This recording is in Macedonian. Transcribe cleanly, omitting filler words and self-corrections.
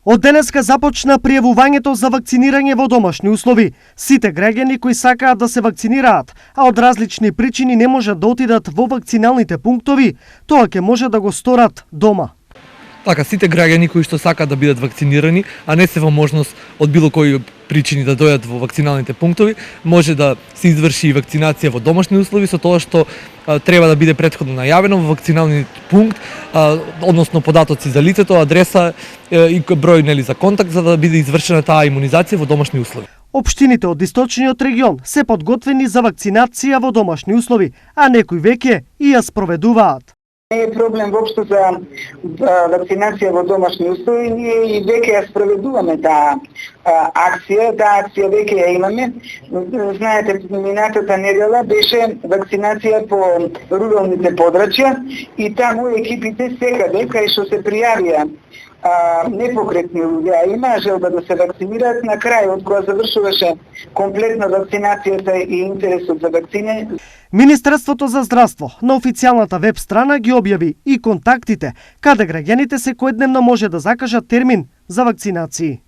Од денеска започна пријавувањето за вакцинирање во домашни услови. Сите граѓани кои сакаат да се вакцинираат, а од различни причини не можат да отидат во вакциналните пунктови, тоа ќе може да го сторат дома. Така, сите граѓани кои што сакаат да бидат вакцинирани, а не се во можност од било кои причини да дојдат во вакциналните пунктови, може да се изврши вакцинација во домашни услови со тоа што треба да биде претходно најавено во вакциналниот пункт, односно податоци за лицето, адреса и број за контакт за да биде извршена таа имунизација во домашни услови. Општините од источниот регион се подготвени за вакцинација во домашни услови, а некои веќе и ја спроведуваат. Не е проблем воопшто за вакцинација во домашни услови, ние и веќе ја спроведуваме таа акција веќе ја имаме. Знаете, минатата недела беше вакцинација по руралните подрачја и таму екипите секаде кај што се пријавија непокретни луѓе, имаа желба да се вакцинираат, на крајот кога завршуваше комплетна вакцинацијата и интересот за вакцине. Министерството за здравство на официјалната веб страна ги објави и контактите каде граѓаните секојдневно може да закажат термин за вакцинации.